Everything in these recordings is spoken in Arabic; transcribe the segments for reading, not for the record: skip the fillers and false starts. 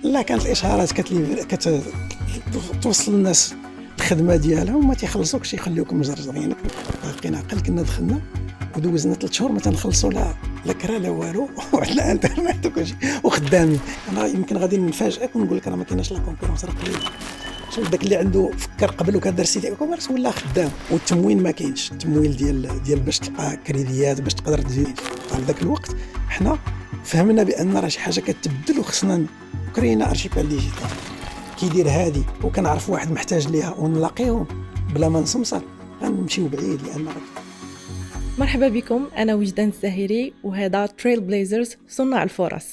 لا كانت الاشهارات توصل الناس الخدمه ديالهم وما تيخلصوكش، يخليوكم مجرجرين. باقيين عقل كنا دخلنا ودوزنا 3 شهور ما تنخلصوا لا كرا لا والو وعندنا انترنت وكلشي وخدامين. انا يمكن غادي نفاجئك ونقول لك راه ما كايناش لا كونكورونس، راه قليل. شوف داك اللي عنده فكر قبل وكان دار سيتي كوميرس ولا خدام، والتموين ما كاينش. التمويل ديال باش تلقى كريديات باش تقدر تزيد. في ذاك الوقت حنا فهمنا بان راه شي حاجه كتبدل وخصنا كرينا ارشيبال ديجيتال كيدير هادي، وكنعرف واحد محتاج ليها ونلاقيهم بلا ما نسمسر غنمشيو بعيد. لان مرحبا بكم، أنا وجدان الزاهري وهذا تريل بليزرز صناع الفرص.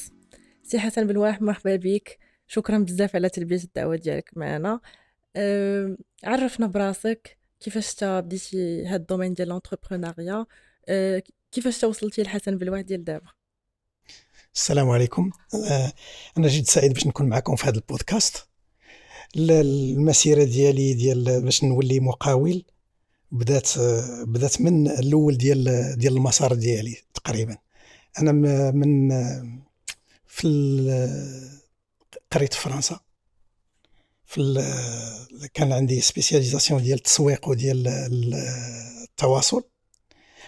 سي حسن بلواح، مرحبا بك، شكرا بزاف على تلبية الدعوة ديالك معنا. عرفنا براسك، كيفاش تا بديتي هاد الدومين ديال لونتربرونيا، كيفاش تا وصلتي لحسن بلواح ديال دابا؟ السلام عليكم. انا جد سعيد باش نكون معكم في هذا البودكاست. المسيره ديال باش نولي مقاول بدات من الاول ديال المسار ديالي تقريبا. انا من قريت في فرنسا، كان عندي سبيسياليزاسيون ديال التسويق وديال التواصل.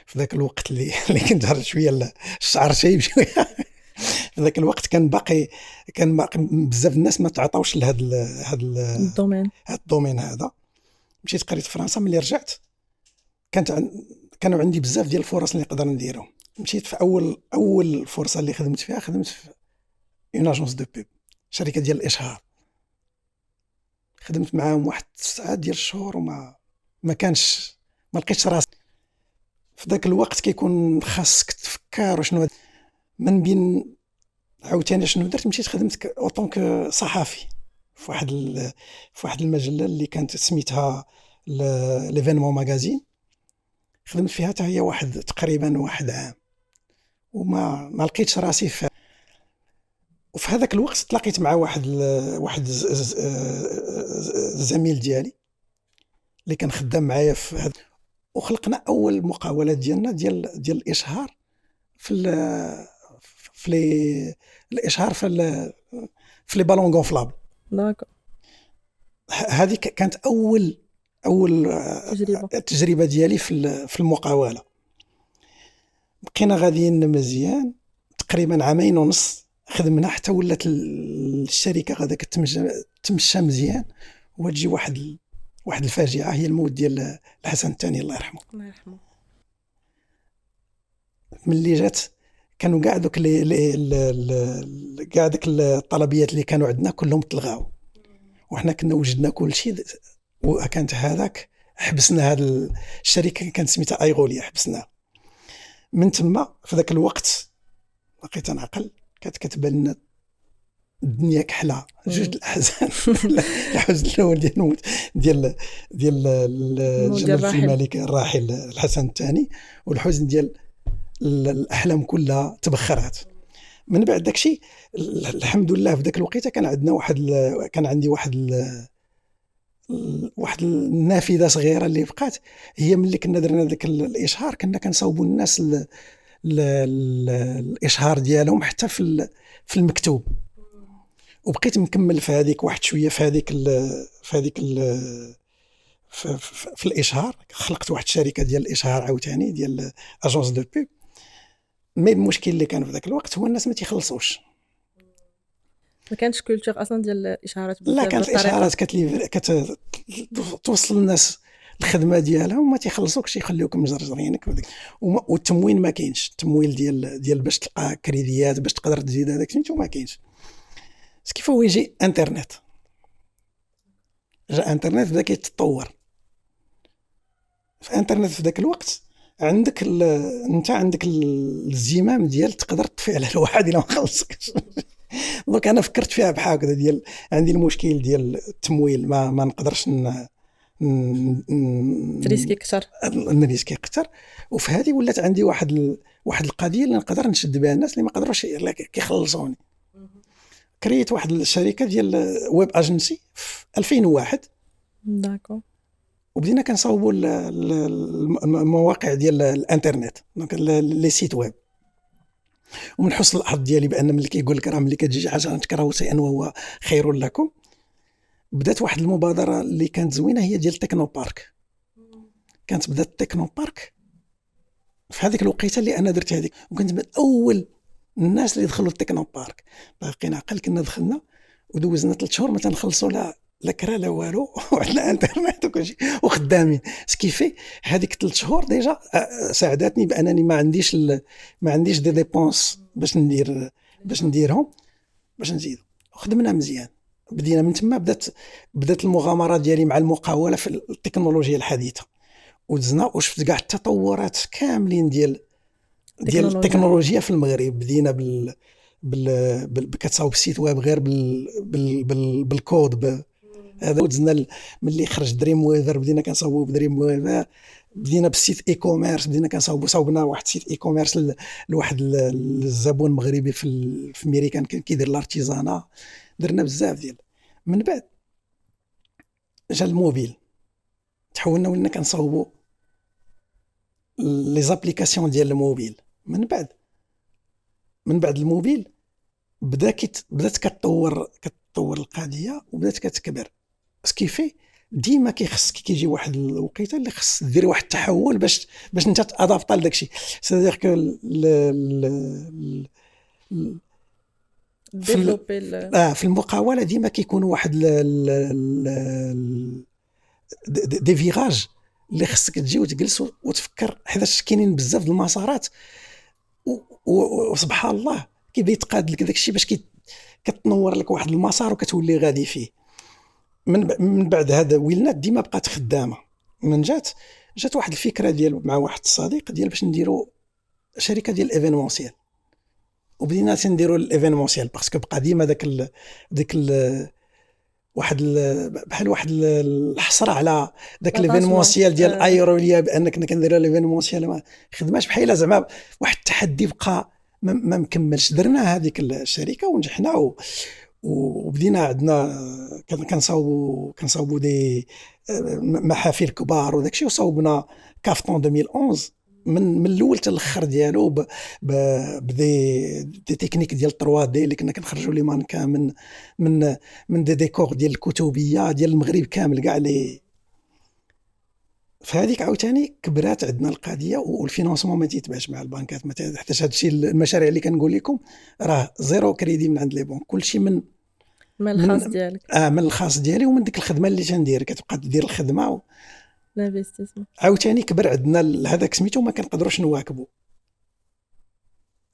في ذاك الوقت اللي كنت هرب شويه الشعر شايب شويه في ذاك الوقت كان باقي بزاف الناس ما تعطاوش لهذا الدومين هذا. مشيت قريت في فرنسا. ملي رجعت كانوا عندي بزاف ديال الفرص اللي نقدر نديرهم. مشيت في اول فرصه اللي خدمت فيها، خدمت في اون اجونس دو بوب، شركه ديال الاشهار. خدمت معاهم واحد 9 ديال الشهور وما ما لقيتش راسي. في ذاك الوقت كيكون خاصك تفكر وشنو من بين. عاوتاني شنو درت؟ مشيت خدمت اوطونك صحفي في واحد المجله اللي كانت سميتها ليفينمون ماغازين. خدمت فيها حتى هي تقريبا واحد عام وما لقيتش راسي وفي هذاك الوقت تلاقيت مع واحد زميل ديالي اللي كان خدام معايا في هذا، وخلقنا اول مقاولات ديالنا ديال الاشهار في الاشهار في لي بالون غونفلابل. داكو، هذه كانت اول تجربه ديالي في المقاوله. بقينا غاديين مزيان تقريبا 2.5 عام خدمنا حتى ولات الشركه غادا كتمشى مزيان. وتجي واحد الفاجعه، هي الموت ديال الحسن الثاني الله يرحمه. الله يرحمه. ملي جات كانوا كاع دوك كاع ديك الطلبيات اللي كانوا عندنا كلهم تلغاو، وحنا كنا وجدنا كل شيء. وكانت هذاك حبسنا هذه الشركه كانت سميتها ايغوليا، حبسنا من تما. في ذاك الوقت بقيت نعقل، كانت كتبان لنا الدنيا كحله. جوج الاحزان الحزن الاول ديال جلالة الملك الراحل الحسن الثاني، والحزن ديال الاحلام كلها تبخرات. من بعد داكشي الحمد لله في ذاك الوقيته كان عندي واحد النافذه صغيره اللي بقات. هي ملي كنا درنا ذاك الاشهار كنا كنصاوبوا الناس الاشهار ديالهم حتى في المكتوب. وبقيت مكمل في هذيك واحد شويه في الاشهار. خلقت واحد الشركه ديال الاشهار عاوتاني ديال اجونس دو بوب. مي المشكل اللي كان في ذاك الوقت هو الناس ما تيخلصوش. ما كانش كولتور اصلا ديال الاشهارات بزاف. لا كانت الاشهارات كتوصل الناس الخدمه ديالهم وما تيخلصوكش، يخليوكم مجرجرينك. والتموين ما كاينش. التمويل ديال باش تلقى كريديات باش تقدر تزيد هذاك سميتو ما كاينش. كيف هو يجي انترنت؟ جا انترنت بدا كيتطور. في انترنت في ذاك الوقت انت عندك الزمام ديال تقدر تطفي على الواحد الا ما خلصكش. دونك انا فكرت فيها بحال هكذا ديال عندي المشكل ديال التمويل، ما نقدرش نريسكي اكثر. وفي هذه ولات عندي واحد القضيه اللي نقدر نشد بها الناس اللي ما قدروش كيخلصوني. كريت واحد الشركه ديال ويب اجنسي في 2001. داكو. وبدينا كنصاوبوا المواقع ديال الانترنت، دونك لي سيت ويب. ومن حسن الحظ ديالي بان ملي كيقول لك راه ملي كتجي شي حاجه تكرهوا شيئا وهو خير لكم، بدات واحد المبادره اللي كانت زوينه هي ديال التكنو بارك. كانت بدات التكنو بارك في هذيك الوقيته اللي انا درت هذيك، وكنت من اول الناس اللي دخلوا التكنو بارك. باقي عقل كنا دخلنا ودوزنا 3 شهور ما تنخلصوا لا كرا لا والو وعندنا انترنت وكلشي وخدامين سكيفي. هذيك 3 شهور ديجا ساعدتني بانني ما عنديش دي ديبونس باش نديرهم باش نزيد. خدمنا مزيان، بدينا من تما. بدات المغامره ديالي مع المقاوله في التكنولوجيا الحديثه، ودزنا وشفت كاع التطورات كاملين ديال التكنولوجيا في المغرب. بدينا كتصاوب السيت ويب غير بالكود هذا. ودزنا ملي خرج دريم ويفر بدينا كنصاوبوا بدريم ويفر. بدينا بالسيت اي كوميرس، بدينا صاوبنا واحد سيت اي كوميرس لواحد الزبون مغربي في امريكان كان كيدير الارتيزانا. درنا بزاف ديال. من بعد جا الموبيل، تحولنا ولينا كنصاوبوا لي زابليكاسيون ديال الموبيل. من بعد الموبيل بدات كتطور القضيه وبدات كتكبر. سكيفي ديما كيخص كيجي واحد الوقيته اللي خص دير واحد التحول باش انت تادابطا لداك الشيء. سادير كو في المقاوله ديما كيكونوا واحد دي فيراج اللي خصك تجي وتجلس وتفكر، حيت كاينين بزاف د المسارات وسبحان الله كيبدا يتقاد لك داك الشيء باش كتنور لك واحد المسار وكتولي غادي فيه. من بعد هذا ويلنات ديما بقات خدامه. من جات واحد الفكره ديال مع واحد الصديق ديال باش نديروا شركه ديال الايفينمونسيال، وبدينا تنديروا الايفينمونسيال باسكو بقى ديما داك واحد بحال واحد الحصر على داك الايفينمونسيال ديال ايروليا، بانك كنديروا الايفينمونسيال ما خدماش بحال زعما واحد التحدي بقى ما مكملش. درنا هذيك الشركه ونجحنا وبدينا عندنا كنصاوبوا دي محافل كبار وداك الشيء. وصاوبنا كافتون 2011 من الاول حتى الاخر ديالو بدي تكنيك ديال 3 دي اللي كنا كنخرجوا لي مانكا من دي ديكور ديال الكتبيه ديال المغرب كامل كاع لي. فهذيك عاوتاني كبرات عندنا القضيه، والفينانسمون ما تيتباعش مع البنكات حتى هذا الشيء. المشاريع اللي كنقول لكم راه زيرو كريدي من عند لي بنك، كلشي من الخاص ديالك. من الخاص ديالي ومن ديك الخدمه اللي تندير. كتبقى دير الخدمه الانفستيسمون. عاوتاني كبر عندنا هذاك سميتو ما كنقدروش نواكبوا.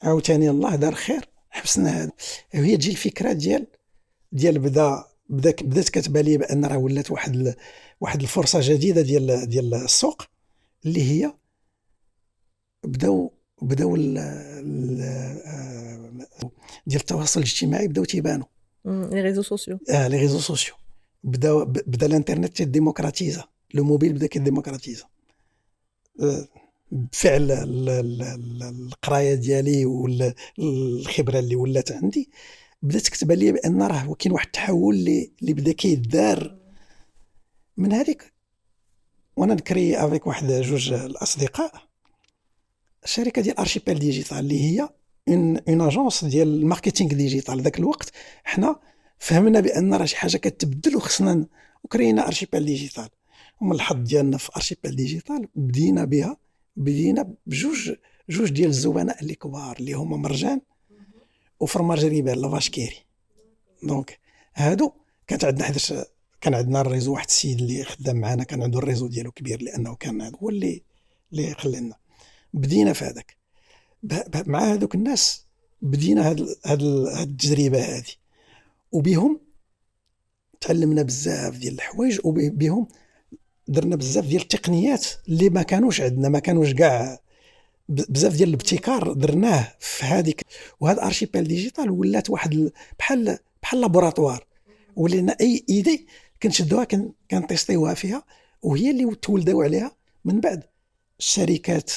عاوتاني الله دار خير حبسنا هذا. وهي تجي الفكره ديال بدات كتبان لي بان راه ولات واحد الفرصه جديده ديال السوق، اللي هي بداو ديال التواصل الاجتماعي بداو تيبانوا لي ريزو سوسيو. لي ريزو سوسيو بدا الانترنت تيديموكراتيزا، لو موبيل بدا كيديموكراتيزا. بفعل القرايه ديالي والخبره اللي ولات عندي بدات كتبان لي بان راه كاين واحد التحول اللي بدا كيدار من هذيك. وانا نكري افيك واحد جوج الاصدقاء شركه ديال ارشيبيل ديجيتال اللي هي اون اجونس ديال الماركتينغ ديجيتال. ذاك الوقت حنا فهمنا بان راه شي حاجه كتبدل وخصنا وكرينا ارشيبيل ديجيتال. ومن الحظ ديالنا في ارشيبيل ديجيتال بدينا بجوج ديال الزبناء اللي كبار اللي هما مرجان وفرماج ريبال لافاش كيري. دونك هادو كانت عندنا كان عندنا الريزو. واحد السيد اللي خدام معنا كان عنده الريزو ديالو كبير، لانه كان هو اللي خلانا بدينا في هذاك. مع هذوك الناس بدينا هاد التجربه هذه، وبهم تعلمنا بزاف ديال الحوايج، وبهم درنا بزاف ديال التقنيات اللي ما كانوش عندنا، ما كانوش كاع بزاف ديال الابتكار درناه في هذيك. وهذا ارشيبيل ديجيتال ولات واحد بحال لابوراتوار، ولينا اي ايدي كنشدوها كنتيستيوها فيها، وهي اللي تولدوا عليها من بعد الشركات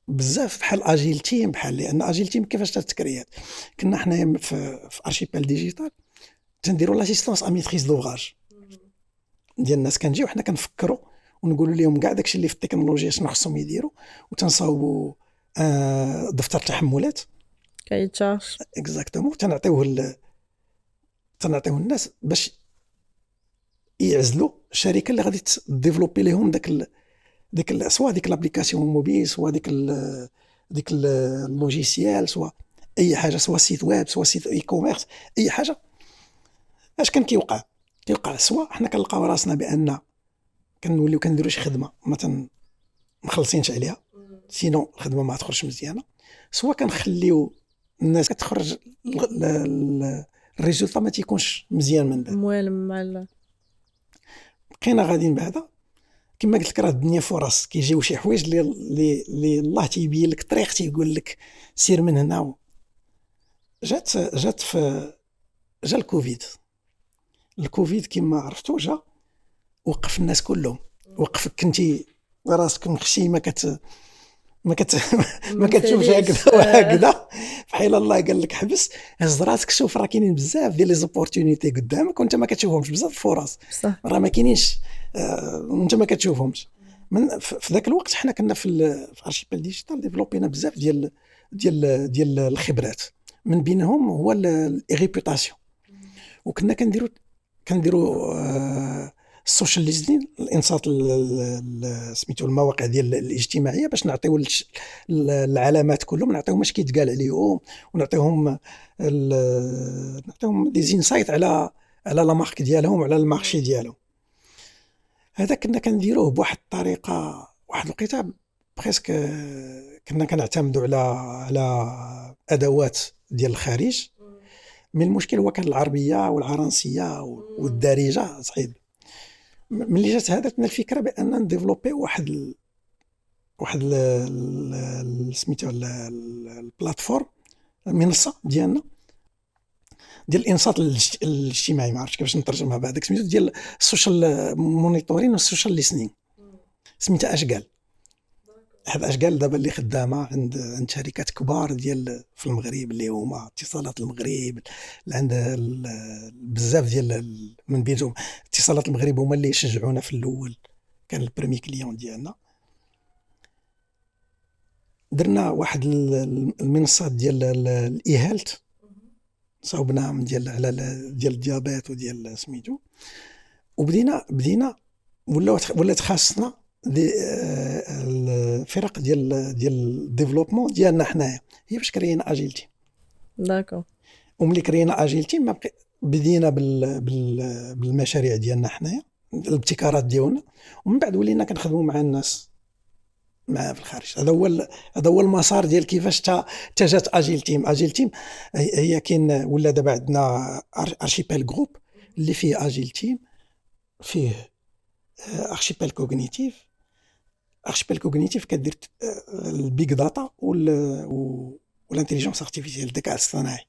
بزاف بحال اجيل تيم. لان اجيل تيم كيفاش تتكريات. كنا حنايا في ارشيبيل ديجيتال تنديروا لاسيستونس ا ميتريز دوغاج ديال الناس. كنجيو حنا كنفكروا ونقولوا لهم كاع داكشي اللي في التكنولوجيا شنو خصهم يديروا، وتنصاوبوا دفتر تحملات كيتشارج. اكزاكتومون. تنعطيوه الناس باش يعزلوا الشركه اللي غادي تديفلوبي لهم سواء ديك لابليكاسيون موبيل، سواء ديك اللوجيسيال، سواء اي حاجه، سواء سيت ويب، سواء سيت اي كوميرس، اي حاجه. اش كان كيوقع سواء حنا كنلقاو راسنا بان كنوليو كنديروا شي خدمه ما مخلصينش عليها، سينو الخدمه ما تخرجش مزيانه، سواء كنخليو الناس كتخرج الريزولطا ما تيكونش مزيان من بعد. موالم مع بقينا غاديين بعدا كما قلت لك، راه الدنيا فرص، كيجيو شي حوايج اللي الله تيبين لك الطريق، تيقول لك سير من هنا. جات جا الكوفيد كما عرفتو، جا وقف الناس كلهم، وقفك كنتي راسك مخشي ما كتشوفش هكذا بحال الله قال لك حبس، هز راسك شوف، راه كاينين بزاف ديال لي زوبورتونيتي قدامك وانت ما كتشوفهمش، بزاف الفرص راه ما كاينينش، انت ما كتشوفهمش. في ذاك الوقت حنا كنا في ارشيبل ديجيتال ديفلوبينا بزاف ديال الخبرات، من بينهم هو الريبوتاسيون، وكنا كنديروا السوشيال ليزنين، الانصات سميتو المواقع ديال الاجتماعيه، باش نعطيو العلامات كلهم، نعطيوهم اش كيتقال عليهم، ونعطيوهم دي زينسايت على لا مارك ديالهم وعلى المارشي ديالهم. هذا كنا كنديروه بواحد الطريقه، واحد الوقيته بريسك كنا كنعتمدوا على ادوات ديال الخارج، من المشكل هو كان العربيه والعرنسيه والدارجه صعيب. ملي جات هذاتنا الفكره بان نديفلوبي واحد سميتو البلاتفورم، المنصه ديالنا ديال الانصات الاجتماعي، ما عرفتش كيفاش نترجمها بعدك، سميتو ديال السوشيال مونيتورين والسوشيال ليسنينغ، سميتها اشقال. هذا اشقال دابا اللي خدامه عند شركات كبار ديال في المغرب، اللي هما اتصالات المغرب، عند بزاف ديال من بينهم اتصالات المغرب، هما اللي شجعونا في الاول، كان البريمي كليون ديالنا. درنا واحد المنصات ديال الايهالت، صوبناهم ديال الديابيت وديال سميتو، وبدينا ولات خاصنا الفرق ديال الديفلوبمون ديالنا حنايا، هي باش كرينا اجيلتي. داكو. وملي كرينا اجيلتي بدينا بالمشاريع ديالنا حنايا، الابتكارات ديالنا، ومن بعد ولينا كنخدموا مع الناس مع في الخارج. هذا هو المسار ديال كيفاش جات اجيل تيم. هي كاين ولا دابا عندنا ارشيبيل جروب اللي فيه اجيل تيم، فيه ارشيبيل كوغنيتيف كدير البيج داتا والانتيليجنس ارتيفيسيال، الذكاء الاصطناعي.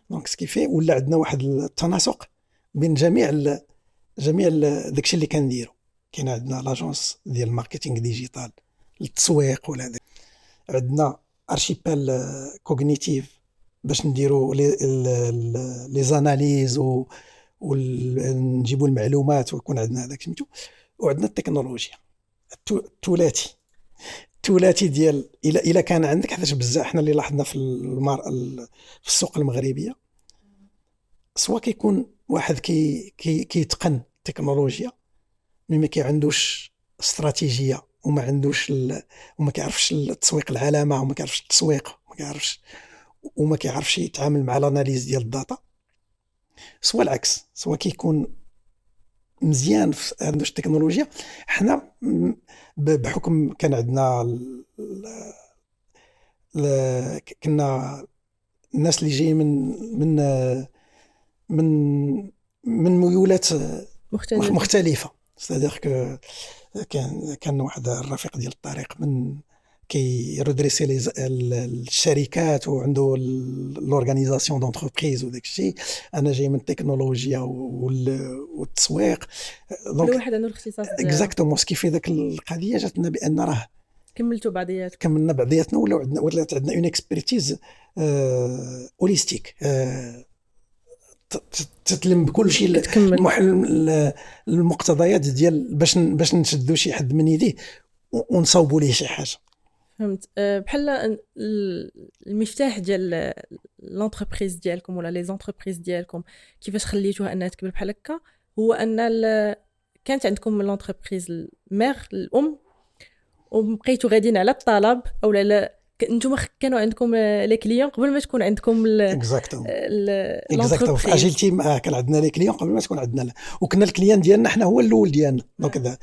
دونك سكيفي ولا عندنا واحد التناسق بين جميع داكشي اللي كنديرو. كاين عندنا لاجونس ديال الماركتينغ ديجيتال للتسويق، ولا عندنا ارشيبيل كوغنيتيف باش نديرو لي زاناليز ونجيبوا المعلومات، ويكون عندنا هذاك سميتو. وعندنا التكنولوجيا الثلاثي ديال الا كان عندك، حيت بزاف حنا اللي لاحظنا في السوق المغربيه، سواء كيكون واحد كيتقن التكنولوجيا مي ما كيعندوش استراتيجيه، وما كيعرفش التسويق العلامه، وما كيعرفش التسويق، وما كيعرفش يتعامل مع الاناليز ديال الداتا، سواء العكس، سواء كيكون مزيان في عندوش التكنولوجيا. حنا بحكم كان عندنا كنا الناس اللي جايين من ميولات مختلفه، صدق كان واحد الرفيق ديال الطريق من كيردريسي الشركات، وعنده لورغانيزاسيون دونتربريز وداك الشيء. انا جاي من التكنولوجيا والتسويق، كل واحد عنده الاختصاص ديالو. اكزاكتومون. كيف ذاك القضيه جاتنا بان راه كملنا بعضياتنا، ولات عندنا اون اكسبرتيز اوليستيك، تتلم بكل شيء، المقتضيات ديال باش نشدوا شي حد من يديه ونصاوبوا ليه شي حاجه. فهمت. بحال المفتاح ديال لونتربريز ديالكم ولا لي زونتربريز ديالكم كيفاش خليتوها انها تكبر بحال هكا، هو ان كانت عندكم لونتربريز الميغ الام وبقيتوا غاديين على الطلب، او لا نتوما كانوا عندكم لي كليون قبل ما تكون عندكم اكزاكتومون في لونتربريز. اجيلتي كان عندنا لي كليون قبل ما تكون عندنا، وكنا الكليان ديالنا حنا هو الاول ديالنا. دونك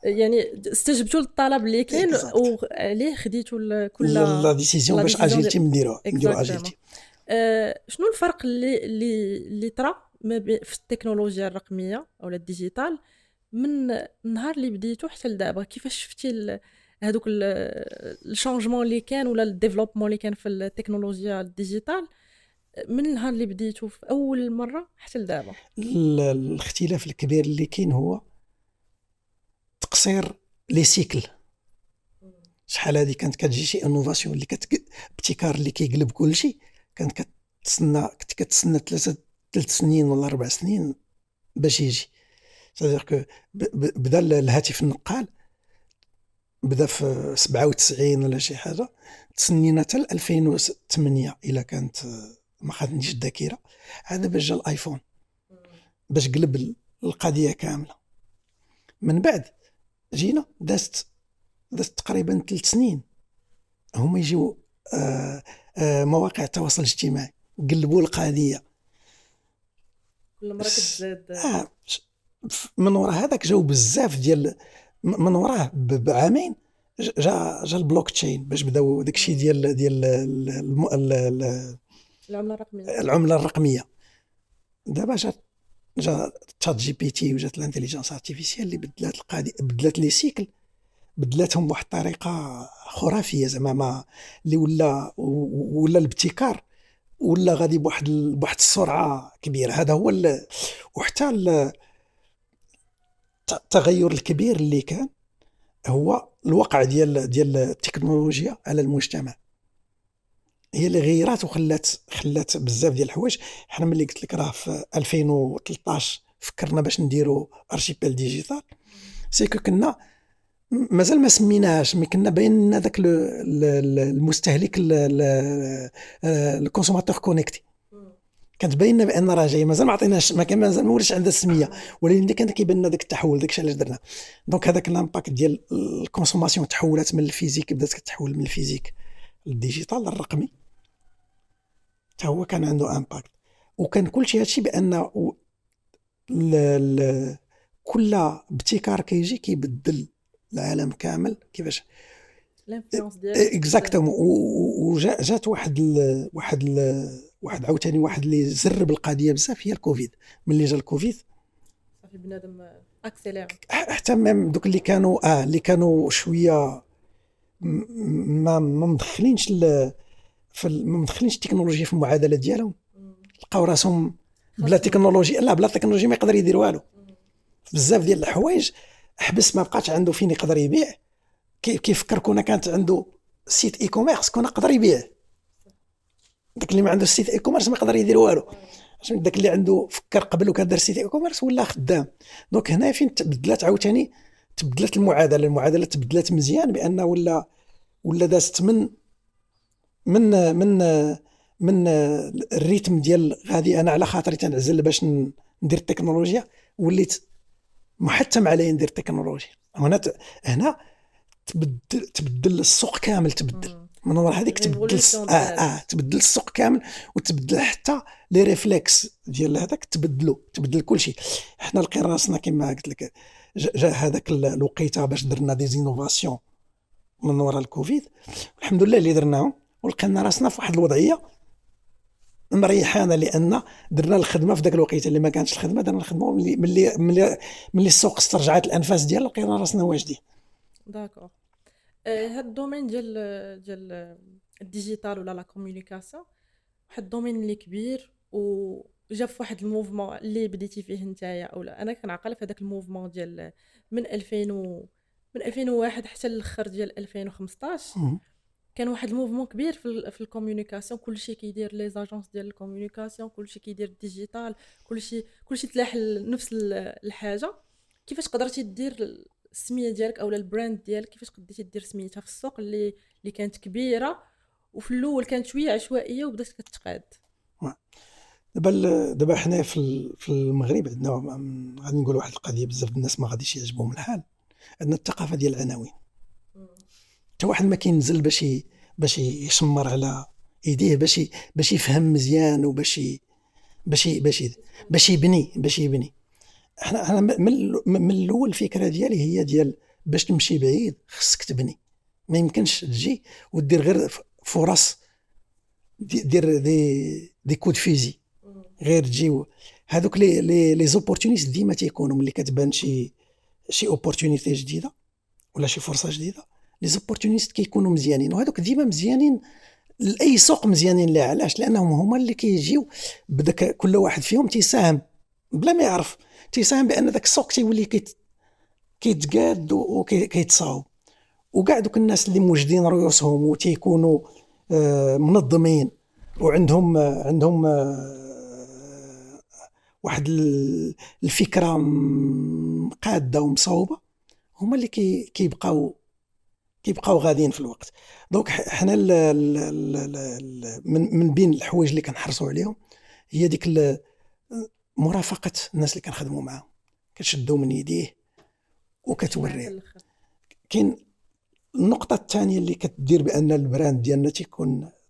يعني استجبتوا للطلب اللي كاين وعليه خديتوا كل لا ديسيزيون باش اجيلتي نديروا اجيلتي. شنو الفرق اللي طرا في التكنولوجيا الرقميه او الديجيتال من النهار اللي بديتو حتى لدابا؟ كيفاش شفتي هذوك الشونجمون اللي كان ولا الديفلوبمون اللي كان في التكنولوجيا الديجيتال من النهار اللي بديتو في اول مره حتى لدابا؟ الاختلاف الكبير اللي كاين هو تقصير لي سيكل. شحال هذه كانت كتجي شي انوفاسيون اللي ابتكار اللي كيقلب كل شيء، كنت كتسنى 3 سنين ولا 4 سنين باش يجي. صدق كو بدا الهاتف النقال بدا في 97 ولا شي حاجه، تسنينا حتى 2008 الا كانت ما خدنيش الذاكره، هذا باش جا الايفون باش قلب القضيه كامله. من بعد جينا دازت تقريبا 3 سنين هما يجيو مواقع التواصل الاجتماعي قلبوا القضيه. كل مره كتزاد من وراء هذاك جاو بزاف ديال من وراه بعامين جا البلوك تشين باش بداو داكشي ديال العمله الرقميه. دابا جا تشات جي بي تي وجات الانتيليجنس ارتيفيسيال اللي بدلات القضيه، بدلات لي سيكل، بدلاتهم بواحد الطريقه خرافيه زعما ما اللي ولا الابتكار ولا غادي بواحد السرعه كبيره. هذا هو وحتى التغير الكبير اللي كان هو الوقع ديال التكنولوجيا على المجتمع، هي اللي غيرات خلات بزاف ديال الحوايج. حنا ملي قلت لك راه في 2013 فكرنا باش نديروا ارشيبيل ديجيتال، سيكو كنا مازال ما سميناهاش، مي كنا باين لنا داك المستهلك الكونسوماتور كونيكتي، كانت باينه بان راه جاي، مازال ما عطيناش، ما كان مازال ما وليش عندها السميه، ولكن كان كيبان لنا داك التحول. داكشي علاش درنا دونك هذاك الامباكت ديال الكونسوماسيون تحولات من الفيزيك، بدات كتحول من الفيزيك للديجيتال الرقمي، حتى هو كان عنده امباكت. وكان كلشي هادشي بان كل ابتكار كيجي كيبدل العالم كامل. كيفاش الانفلونس ديالو اكزاكتومون. وجات واحد عاوتاني واحد اللي زرب القضيه بزاف، هي الكوفيد. ملي جا الكوفيد صافي بنادم اكسيلير، حتى ميم دوك اللي كانوا شويه ما مدخلينش ما مدخلينش التكنولوجيا في المعادله ديالهم، لقاو راسهم بلا تكنولوجيا، لا بلا تكنولوجيا ما يقدر يدير والو. بزاف ديال الحوايج حبس ما بقاش عنده فين يقدر يبيع. كيفكر كون كانت عنده سيت اي كوميرس كون يقدر يبيع، داك اللي ما عنده سيت اي كوميرس ما يقدر يدير والو. عشان داك اللي عنده فكر قبل وكان دار سيت اي كوميرس ولا خدام. دونك هنا فين تبدلات عاوتاني، تبدلت المعادله تبدلت مزيان، بان ولا دازت من الريتم ديال غادي انا على خاطري تنعزل باش ندير التكنولوجيا، وليت محتم علي ندير التكنولوجيا. هنا تبدل السوق كامل، تبدل من وراء هذيك تبدل السوق كامل، وتبدل حتى لي ريفلكس ديال هذاك، تبدل كل شيء. حنا لقينا راسنا كما قلت لك جا هذاك الوقيته باش درنا دي زينوفاسيون من وراء الكوفيد، الحمد لله اللي درناهم، ولقينا راسنا في واحد الوضعيه مريحانا، لان درنا الخدمه في ذاك الوقيته اللي ما كانتش الخدمه، درنا الخدمه ملي السوق استرجعت الانفاس ديالها لقينا راسنا واجدين. داكور. هاد الدومين ديال الديجيتال ولا لا كومونيكاسيون واحد الدومين اللي كبير، وجا في واحد الموفمون اللي بديتي فيه نتايا، اولا انا كنعقل في هذاك الموفمون ديال من 2001 حتى الاخر ديال 2015. كان واحد الموفمون كبير في الكومونيكاسيون، كلشي كيدير لي زاجونس ديال الكومونيكاسيون، كلشي كيدير الديجيتال، كلشي تلاح نفس الحاجه. كيفاش قدرتي دير السميه ديالك اولا البراند ديالك كيفاش قديتي دير سميتها في السوق اللي كانت كبيره وفي الاول كانت شويه عشوائيه وبدات كتقاد؟ دابا حنا في المغرب عندنا غادي نقول واحد القضيه بزاف الناس ما غاديش يعجبهم الحال. عندنا الثقافه ديال العناوين. حتى واحد ما كينزل باش يشمر على يديه باش يفهم مزيان وباش باش يبني. احنا من الاول الفكره ديالي هي ديال باش تمشي بعيد خصك تبني. ما يمكنش تجي ودير غير فرص دير دي كود فيزي غير تجيو هذوك لي زوبورتونيست ديما تيكونوا ملي كتبان شي اوبورتونيتي جديده ولا شي فرصه جديده. لي زوبورتونيست كيكونوا مزيانين وهذوك ديما مزيانين لاي سوق مزيانين ليه. علاش؟ لانهم هما اللي كيجيو بداك كل واحد فيهم تيساهم بلا ما يعرف تيساهم بان داك السوق تيولي كيتقاد وكيتصاوب. وكاع دوك الناس اللي موجدين رؤوسهم وتيكونوا منظمين وعندهم واحد الفكره قاده ومصوبه هما اللي كيبقاو غاديين في الوقت. دونك حنا من بين الحوايج اللي كنحرصوا عليهم هي ديك مرافقه الناس اللي كنخدموا معاهم. كتشدوا من يديه وكتوريه. كاين النقطه الثانيه اللي كتدير بان البراند ديالنا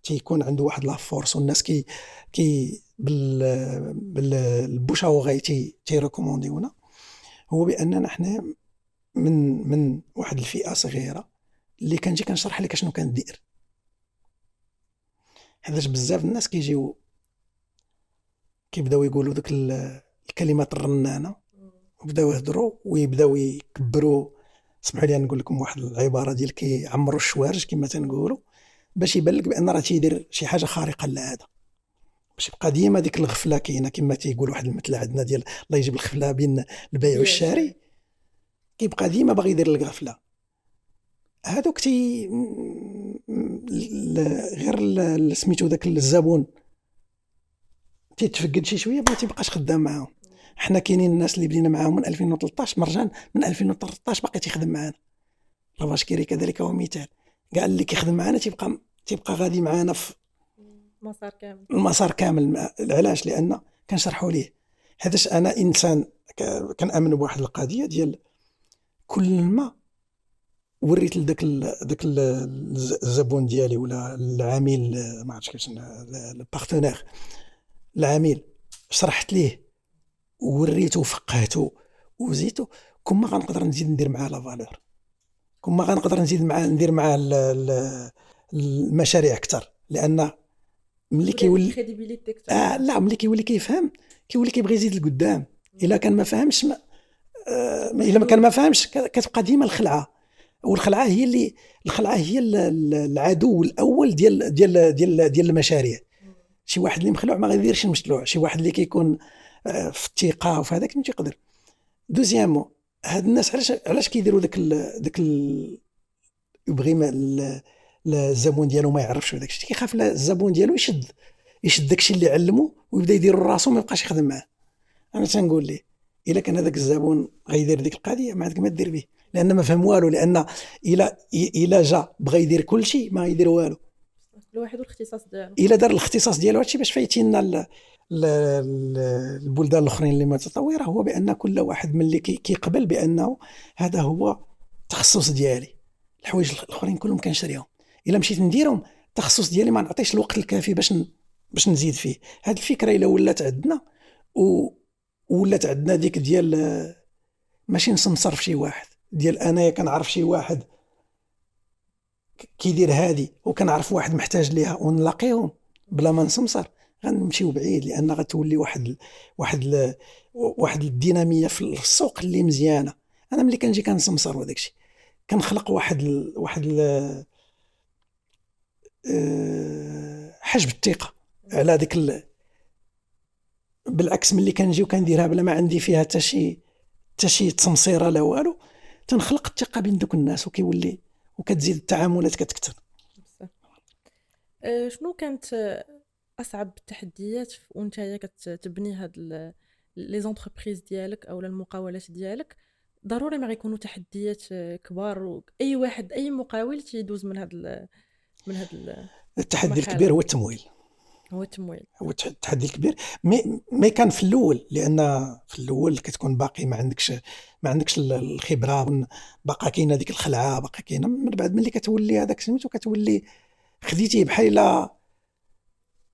تيكون عنده واحد لا فورس والناس كي بالبوش اوغي تيريكومونديونا. هو باننا حنا من واحد الفئه صغيره اللي كنجي كنشرح لك شنو كندير. حيتاش بزاف الناس كيجيو كيبداو يقولوا ديك الكلمات الرنانه وبداو يهضروا ويبداو يكبروا. اسمحوا لي نقول لكم واحد العباره ديال كيعمروا الشوارج كما تنقولوا باش يبان لك بان راه تيدير شي حاجه خارقه للعاده باش يبقى ديما ديك الغفله كاينه. كما تيقول واحد المثل عندنا ديال الله يجيب الغفله بين البيع والشاري. كيبقى ديما باغي يدير الغفله. هذوك غير سميتو داك الزبون تيتفقد شي شويه ما تيبقاش خدام معاهم. حنا كاينين الناس اللي بدينا معاهم من 2013 مرجان من 2013 باقي تيخدم معانا. لافاشكيري كذلك هو مثال. كاع اللي كيخدم معانا تيبقى غادي معانا في المسار كامل. علاش؟ لان كنشرحوا ليه. حيتاش انا انسان كنامن بواحد القضيه ديال كل ما وريت لذاك الزبون ديالي ولا العميل ما عرفتش كيفاش البارتنير العميل شرحت ليه ووريته وفقهته وزيته كون ما غنقدر نزيد ندير معاه لا فالور. كون ما غنقدر ندير معاه المشاريع اكثر. لان ملي كيولي لا ملي كيولي كيفهم كيولي كيبغي يزيد لقدام. الا كان ما فهمش الا ما كان ما فهمش كتبقى ديما الخلعه. والخلعه هي العدو الاول ديال المشاريع. شي واحد اللي مخلوع ما غيديرش المشروع. شي واحد اللي كيكون في الثقه وفي هذاك ما تيقدر. دوزيامون هاد الناس علاش كيديروا داك يبغي الزبون ديالو ما يعرفش داك الشيء. كيخاف الزبون ديالو يشد داك الشيء اللي علمو ويبدا يدير راسو ما يبقاش يخدم معاه. انا تنقول ليه الا كان هذاك الزبون غيدير ديك القضيه ما عندك ما دير به لان ما فهم والو. لان الا جا بغى يدير كل شيء ما يدير والو. كل واحد والاختصاص ديالو. الا دار الاختصاص ديالو هادشي باش فايتينا البلدان الاخرين اللي متطوره. هو بان كل واحد ملي كيقبل بانه هذا هو التخصص ديالي الحوايج الاخرين كلهم كنشريهم. الا مشيت نديرهم التخصص ديالي ما نعطيش الوقت الكافي باش نزيد فيه. هذه الفكره الا ولات عندنا ولات عندنا ديك ديال ماشي نسمسر في شي واحد ديال انايا كنعرف شي واحد كيدير هادي وكنعرف واحد محتاج ليها ونلاقيهم بلا ما نسمسر غنمشيو بعيد. لان غتولي واحد الديناميه في السوق اللي مزيانه. انا ملي كنجي كنسمسر وداك الشيء كنخلق واحد حجب الثقه على ديك بالعكس ملي كنجي وكنديرها بلا ما عندي فيها حتى شي تمصيره لا والو تنخلق الثقه بين دوك الناس وكيولي وكتزيد التعاملات كتكثر. شنو كانت اصعب التحديات وانت كتبني هاد لي زونتربريز ديالك او المقاولات ديالك ضروري ما غيكونوا تحديات كبار، واي واحد اي مقاول تيدوز من هاد التحدي المرحله. الكبير هو التمويل. هو التمويل. هو التحدي الكبير. مي كان في الاول، لان في الاول كتكون باقي ما عندكش الخبره، باقا كاينه ديك الخلعه، باقا كاينه. من بعد ملي كتولي هذاك سميتو كتولي خديتيه بحال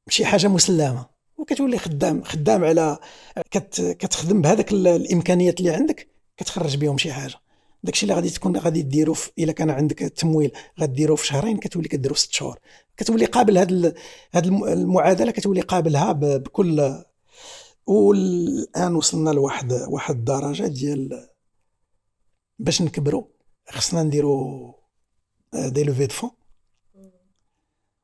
شي حاجه مسلمه، وكتولي خدام على كتخدم بهذاك الامكانيات اللي عندك، كتخرج بهم شي حاجه. داكشي اللي غادي تكون غادي ديرو الا كان عندك التمويل غديرو في شهرين، كتولي كديرو في 6 شهور. كتولي قابل هاد المعادله، كتولي قابلها بكل. والان وصلنا لواحد الدرجه ديال باش نكبروا خصنا نديروا دي لوفي دو فون.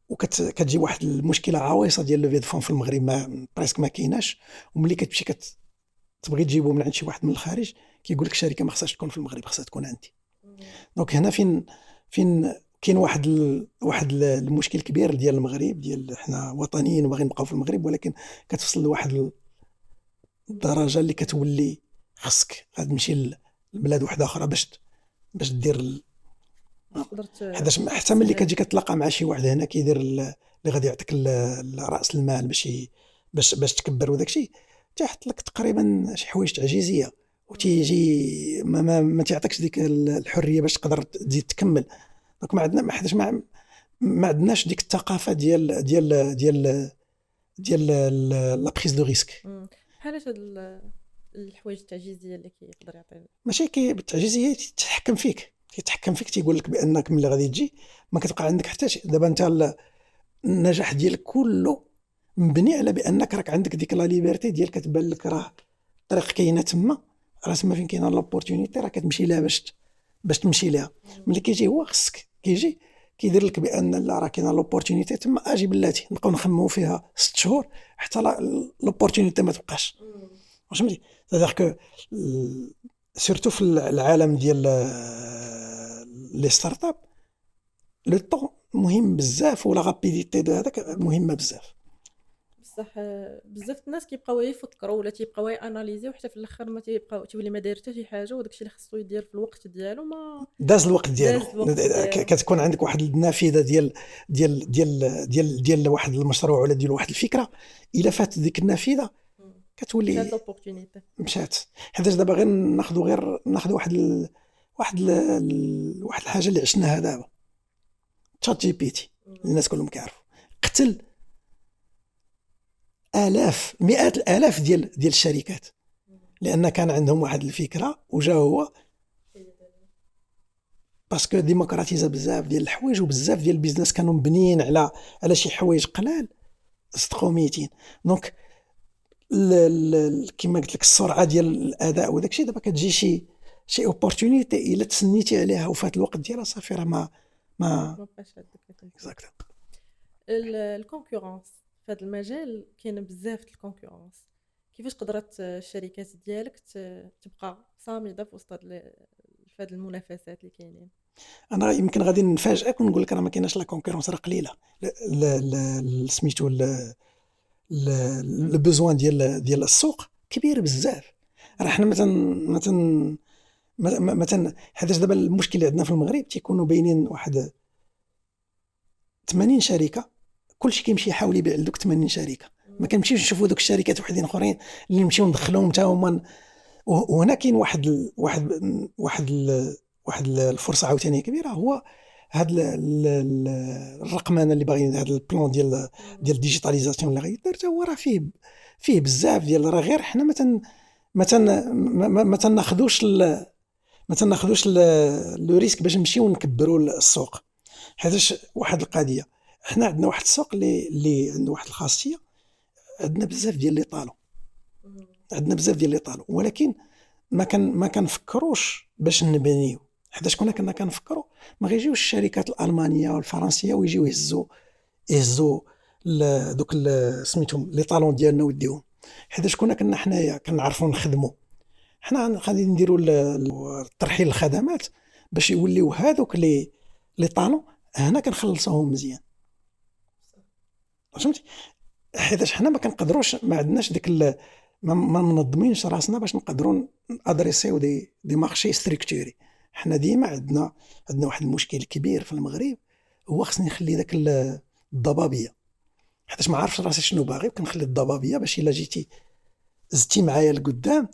وكتجي واحد المشكله عويصه ديال لوفي دو فون في المغرب، ما بريسك ما كايناش. وملي كتمشي تبغي تجيبو من عند شي واحد من الخارج، كيقول لك الشركه ما خصهاش تكون في المغرب، خصها تكون عندي. دونك هنا فين كاين واحد المشكل كبير ديال المغرب، ديال حنا وطنيين وباغيين نبقاو في المغرب، ولكن كتوصل لواحد الدرجه اللي كتولي خصك غتمشي لبلاد واحده اخرى باش دير. حيتاش حتى ملي كتجي كتلاقى مع شي واحد هنا كيدير اللي غادي يعطيك راس المال باش تكبر، وداك الشيء تيحط لك تقريبا شي حوايج تعجيزيه، وتيجي ما تيعطيكش ديك الحريه باش تقدر تزيد تكمل. دونك ما عندنا حيتاش ما عندناش ديك الثقافه ديال لا بريز دو ريسك. بحالاش هاد الحوايج التعجيزيه اللي كيقدر يعطي؟ ماشي بالتعجيزيه، كيتحكم فيك تيقول لك بانك ملي غادي تجي ما كتبقى عندك حتى شيء. دابا انت النجاح ديالك كله مبني على بانك راك عندك ديك لا ليبرتي ديال كتبان لك راه الطريق كاينه تما، راه تما فين كاينه لوبورتونيتي راه كتمشي لها باش تمشي لها. ملي كيجي هو خصك كيجي كيدير لك بان لا راه كاينه لوبورتونيتي تما، اجي بلاتي نبقاو نخمموا فيها 6 شهور حتى لوبورتونيتي ما تبقاش. واش فهمتي؟ c'est-à-dire que سورتو في العالم ديال لي ستارت اب لو طون مهم بزاف، ولا رابيديتي دو هذاك مهمه بزاف. بصح بزاف الناس كيبقاو يفكروا ولا تيبقاو اناليزيو، حتى في الاخر ما تيولي ما داير حتى شي حاجه، وداكشي اللي خصو يدير في الوقت ديالو ما داز الوقت ديالو. كتكون عندك واحد النافذه ديال واحد المشروع ولا ديال واحد الفكره، الا فات ديك النافذه كتولي مشات لوبورتونيتي. حيتاش دابا ناخذ واحد الحاجه اللي عشناها دابا، تشات جي بي تي. الناس كلهم كيعرفوا قتل آلاف مئات الآلاف ديال الشركات، لأن كان عندهم واحد الفكرة وجا هو باسكو ديمقراطيزا بزاف ديال الحوايج، وبزاف ديال البيزنس كانوا مبنيين على شي حوايج قلال صدقوا ميتين. دونك كما قلت لك السرعه ديال الاداء وداك الشيء، دابا كتجي شي اوبورتونيتي الا تسنيتي عليها وفات الوقت ديالها صافي راه ما بقاش عندك. اكزاكت. الكونكورونس في هذا المجال كاين بزاف د الكونكورونس، كيفاش قدرت الشركات ديالك تبقى صامده في وسط هاد المنافسات اللي كاينين؟ انا يمكن غادي نفاجئك ونقول لك راه ما كايناش لا كونكورونس، راه قليله. سميتو لو بوزوان ديال السوق كبير بزاف. راه حنا مثلا حيتاش دابا المشكل اللي عندنا في المغرب تيكونوا باينين واحد 80 شركه، كلشي كيمشي يحاول يبيع لدوك 80 شركه. ما كنمشيوش نشوفوا دوك الشركات وحدين اخرين اللي نمشيو ندخلوهم حتى هما. وهنا كاين واحد الفرصه عاوتاني كبيره، هو هاد الرقمنه اللي باغيين، هاد البلان ديال الديجيتاليزاسيون اللي غيدير حتى هو راه فيه بزاف ديال راه غير حنا ما تناخذوش لو ريسك باش نمشيو نكبروا السوق. حيتاش واحد القضيه، حنا عندنا واحد السوق اللي عنده واحد الخاصيه، عندنا بزاف ديال لي طالون، ولكن ما كنفكروش باش نبنيو. حيتاش كنا كنفكروا ما غيجيوش الشركات الالمانيه والفرنسيه ويجيو يهزوا دوك سميتهم لي طالون ديالنا ويديهم. حيتاش كنا حنايا كنعرفوا نخدموا، حنا غادي نديروا ترحيل الخدمات باش يوليو هذوك لي طالون هنا كنخلصوهم مزيان. فهمتي؟ حيتاش حنا ما كنقدروش، ما عندناش ديك ما منظمينش راسنا باش نقدروا ادريسيو دي مارشي ستركتوري. حنا ديما عندنا واحد المشكل كبير في المغرب، هو خصني نخلي داك الضبابيه، حيتاش ما عارفش راسي شنو باغي، كنخلي الضبابيه باش الا جيتي زدتي معايا لقدام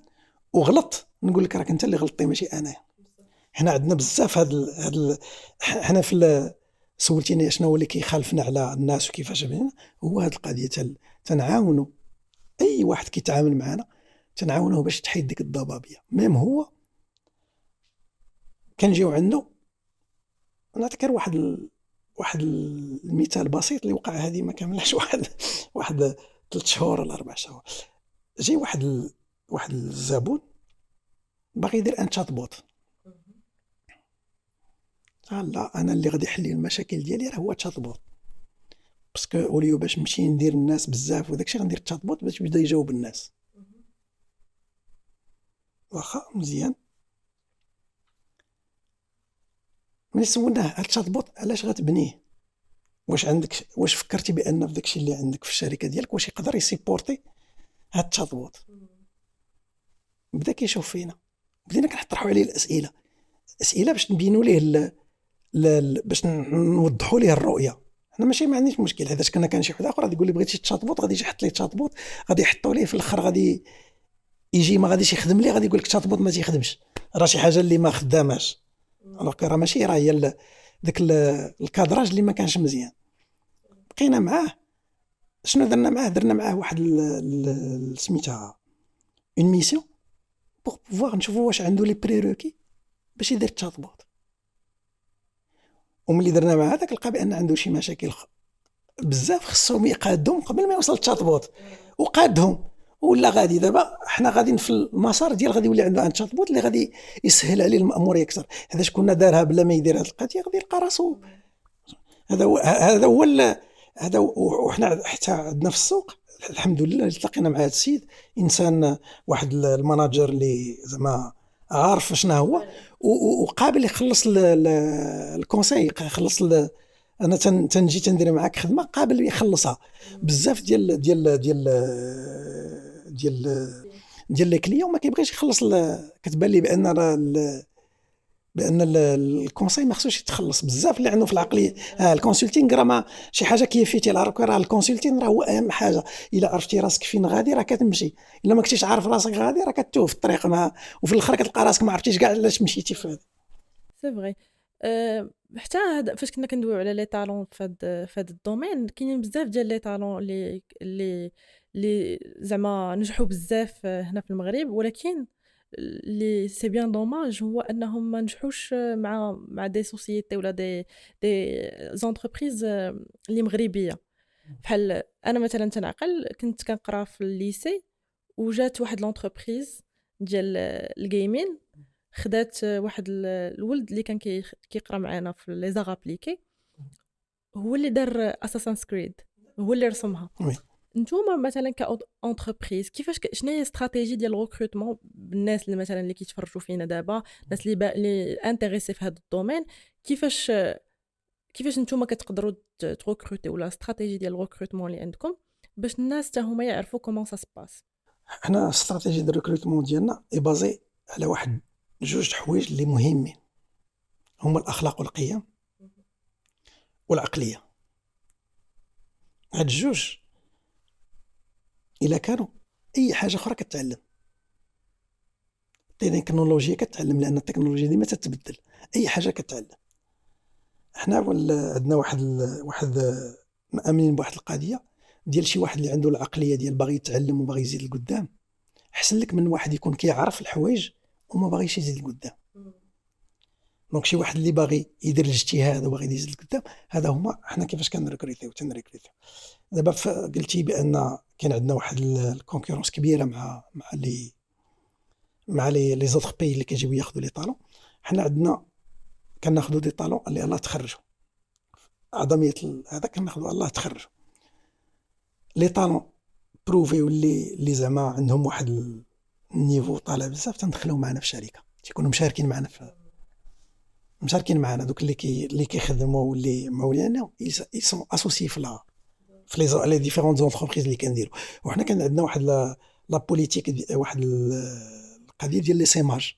وغلط نقول لك راك انت اللي غلطتي ماشي انا. حنا عندنا بزاف حنا سولتيني شنو هو اللي كيخالفنا على الناس وكيفاش بينا، هو هاد القضيه تنعاونوا اي واحد كيتعامل معنا تنعاونوه باش تحيد ديك الضبابيه. ميم هو كنجيو عنده، نعطيك غير واحد المثال بسيط اللي وقع هذه ما كاملش واحد 3 شهور ولا 4 شهور. جاي واحد الزبون باغي يدير ان تشات بوت، قال لا انا اللي غادي يحل لي المشاكل ديالي راه هو تشات بوت، باسكو اوليو باش نمشي ندير الناس بزاف وداكشي غندير تشات بوت باش يبدا يجاوب الناس. واخا مزيان، ملي سولناه هاد التشات بوت علاش غتبنيه، واش فكرتي بان في داكشي اللي عندك في الشركه ديالك واش يقدر يسيبورتي هاد التشات بوت؟ بدا كيشوف فينا، بدينا كنطرحوا عليه الاسئله باش نبينوا ليه باش نوضحوا ليه الرؤيه. انا ماشي ما عنديش مشكل، حيت كنا كان شي واحد اخر غادي يقول لي بغيتي تشات بوت، غادي يجي يحط لي تشات بوت، غادي يحطوا ليه في الاخر غادي يجي ما غاديش يخدم ليه، غادي يقول لك تشات بوت ما تيخدمش، راه شي حاجه اللي ما خداماش. الوغ راه ماشي، راه هي داك الكادراج اللي ما كانش مزيان. بقينا معاه، شنو درنا معاه واحد سميتها اون ميسيون بوغ بوفوار نشوفوا واش عنده لي بريروكي باش يدير تشات بوت. وملي درنا مع هذاك لقى بان عنده شي مشاكل بزاف خصهم يقادهم قبل ما يوصل التشات بوت، وقادهم ولا غادي دابا حنا غاديين في المسار ديال غادي يولي عنده ان تشات بوت اللي غادي يسهل عليه المأموريه اكثر. هذا شكون دارها بلا ما يدير هذه القضيه غادي يلقى راسو. هذا وحنا حتى عندنا في السوق الحمد لله تلاقينا مع هذا السيد، انسان واحد الماناجر اللي زعما عارف شنو هو وقابل يخلص الكونساي، يخلص انا تنجي تندير معاك خدمه قابل يخلصها. بزاف ديال لي كليون ما كيبغيش يخلص كتبان لي بان الكونساي ما خصوش يتخلص بزاف اللي عنده في العقليه. الكونسلتينغ راه ما شي حاجه كيفيتي، راه الكونسلتينغ راه هو اهم حاجه. الا عرفتي راسك فين غادي راه كتمشي، الا ما كنتيش عارف راسك غادي راه كتوه في الطريق وفي الاخر كتلقى راسك ما عرفتيش كاع علاش مشيتي في هذا. سي فغي. حتى فاش كنا كندويو على لي طالون في هاد الدومين، كاينين بزاف ديال لي طالون اللي زعما نجحوا بزاف هنا في المغرب، ولكن اللي سي بيان دوماج هو انهم ما نجحوش مع دي سوسيتي ولا دي زونتربريز اللي مغربيه. بحال انا مثلا تنعقل كنت كنقرا في الليسي وجات واحد لونتربريز ديال الجيمين، خدات واحد الولد اللي كان كيقرا معنا في لي زابليكي، هو اللي دار اساسن سكريد، هو اللي رسمها. وي نتوما مثلا كاونتربريز كيفاش شنو هي استراتيجي ديال الريكروتمون بالناس اللي مثلا اللي كيتفرجوا فينا دابا، الناس اللي انتريسي في هذا الدومين، كيفاش نتوما كتقدروا تريكروتي ولا استراتيجي ديال الريكروتمون اللي عندكم باش الناس حتى هما يعرفوا كومون سا سباس؟ حنا استراتيجي ديال الريكروتمون ديالنا بازي على واحد جوج حوايج اللي مهمين، هما الاخلاق والقيم والعقليه. هاد الجوج الا كانوا اي حاجه اخرى كتعلم، التكنولوجيا كتعلم لان التكنولوجيا ديما تتبدل، اي حاجه كتعلم. حنا عندنا واحد مامنين بواحد القضيه ديال شي واحد اللي عنده العقليه ديال باغي يتعلم وباغي يزيد لقدام، احسن لك من واحد يكون كيعرف الحوايج وما باغيش يزيد لقدام. دونك شي واحد اللي باغي يدير الاجتهاد وباغي يزيد لقدام، هذا هما حنا كيفاش كنريكروتيو. دابا قلتي بان كاين عندنا واحد الكونكورونس كبيره مع لي زوتر بي اللي كيجيو ياخذوا لي طالون. حنا عندنا كناخذوا دي طالون اللي الله تخرجوا، عظميه هذا كناخذوا الله تخرجوا لي طالون بروفيو اللي زعما عندهم واحد النيفو طالع بزاف، تندخلوا معنا في الشركه، تيكونوا مشاركين معنا دوك اللي كيخدموا واللي مولينا يسون اسوسي في لي ديفيرونت زونتربريز اللي كنديروا. وحنا كان عندنا واحد لا بوليتيك واحد القضيه ديال لي سيماج.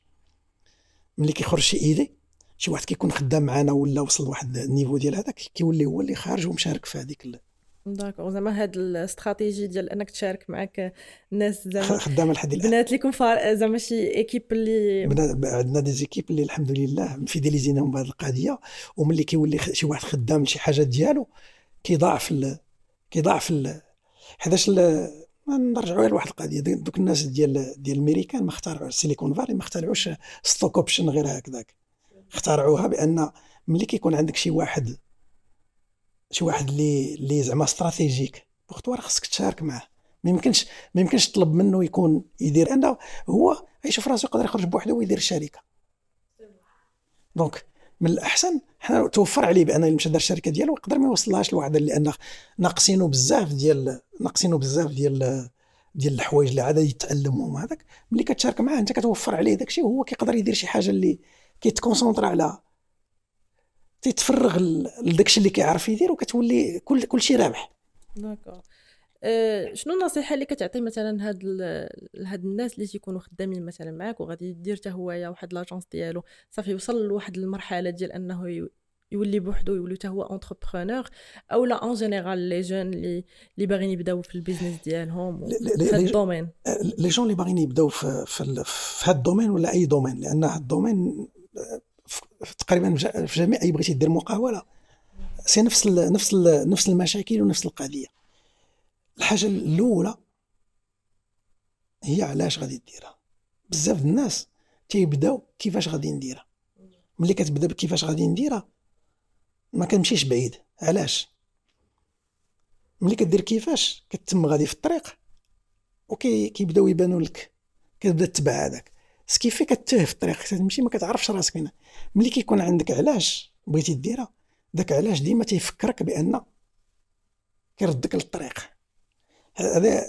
ملي كيخرج شي ايدي، شي واحد كيكون خدام معنا ولا وصل لواحد النيفو ديال هذاك، كيولي هو اللي خارج ومشارك في هذيك داكوغ، زعما هاد الاستراتيجي ديال انك تشارك معاك الناس زعما خدامه لحد الان. بنات ليكم زعما شي ايكيب اللي عندنا دي زيكيب اللي الحمد لله مفيداليزينهم بهذه القضيه، وملي كيولي شي واحد خدام لشي حاجه ديالو كيضاعف حيتاش ما نرجعوا لواحد القضيه. دوك الناس ديال الميريكان ما اخترعوا السيليكون فالي، ما اخترعوش ستوك اوبشن غير هكذاك. اخترعوها بان ملي كيكون عندك شي واحد اللي زعما استراتيجيك بوغ، خصك تشارك معاه. ما يمكنش تطلب منه يكون يدير، انه هو يشوف راسو يقدر يخرج بوحده ويدير الشركه. دونك من الاحسن حنا توفر عليه بان يمشي دار الشركه ديالو ويقدر ما يوصلهاش لواحد، لان ناقصينه بزاف ديال الحوايج اللي عاد يتعلمهم. هذاك ملي كتشارك معاه انت كتوفر عليه داكشي، وهو كيقدر يدير شي حاجه اللي كيتكونسونطر على تيتفرغ لداكشي اللي كيعرف يدير، وكتولي كلشي رابح. داكوغ. شنو النصيحه اللي كتعطي مثلا هاد الناس اللي تيكونوا خدامين مثلا معاك وغادي يدير حتى هويا واحد لاجونس ديالو، صافي وصل لواحد المرحله ديال انه يولي بوحدو، يولي حتى هو انتربرونور، او لا اون جينيرال لي جون اللي باغيين يبداو في البيزنس ديالهم في هاد الدومين؟ لي جون اللي باغيين يبداو في هاد الدومين ولا اي دومين، لان هاد الدومين تقريبا في جميع اي بغيتي دير مقاوله سي نفس المشاكل ونفس القضيه. الحاجه الاولى هي علاش غادي ديرها. بزاف الناس تيبداو كيفاش غادي نديرها. ملي كتبدا بكيفاش غادي نديرها ما كنمشيش بعيد. علاش؟ ملي كدير كيفاش كتم غادي في الطريق كيبداو يبانوا لك، كتبدا تتبع هذاك سكيفي كتوه في الطريق، كتمشي ما كتعرفش راسك وين. ملي كيكون عندك علاش بغيتي ديرها، داك علاش ديما تيفكرك بان كيردك للطريق. هذا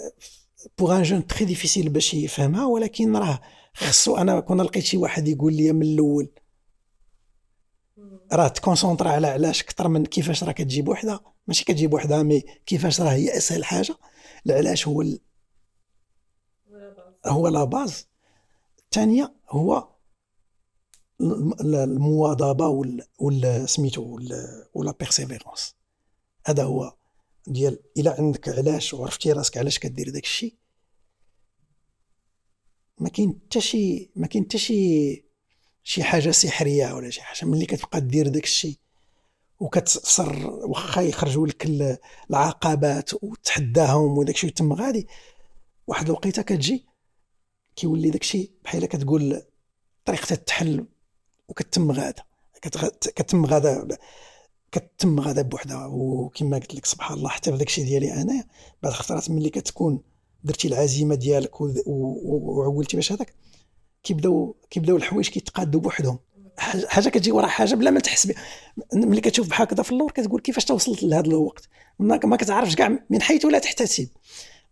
بوغ ان جون تري ديفيسيل باش يفهمها، ولكن راه خصو. انا كون لقيت شي واحد يقول لي من الاول راه تكونسونطرا على علاش اكثر من كيفاش راه كتجيب وحده، ماشي كتجيب وحده مي كيفاش راه هي اسهل حاجه. العلاش هو لا باز. الثانيه هو المواظبه ولا سميتو ولا بيرسيفيرونس. هذا هو ديال الا عندك علاش وعرفتي راسك علاش كدير داك الشيء، ما كاين حتى شي حاجه سحريه ولا شي حاجه. ملي كتبقى دير داك الشيء وكتصر واخا يخرجوا لك العقبات وتحداهم وداك الشيء تم غادي، واحد الوقيته كتجي كيولي داك الشيء بحال كتقول طريقه تحل وكتم غاده كتم غاده بوحدها. وكما قلت لك سبحان الله، حتى في داك الشيء ديالي انا بعض الخطرات ملي كتكون درتي العزيمه ديالك وعولتي باش هذاك كيبداو الحوايج كيتقادوا بوحدهم. حاجه كتجي ورا حاجه بلا ما تحس بها. ملي كتشوف بحال هكذا في اللور كتقول كيفاش توصلت لهذا الوقت، ما كتعرفش كاع من حيث لا تحتسب.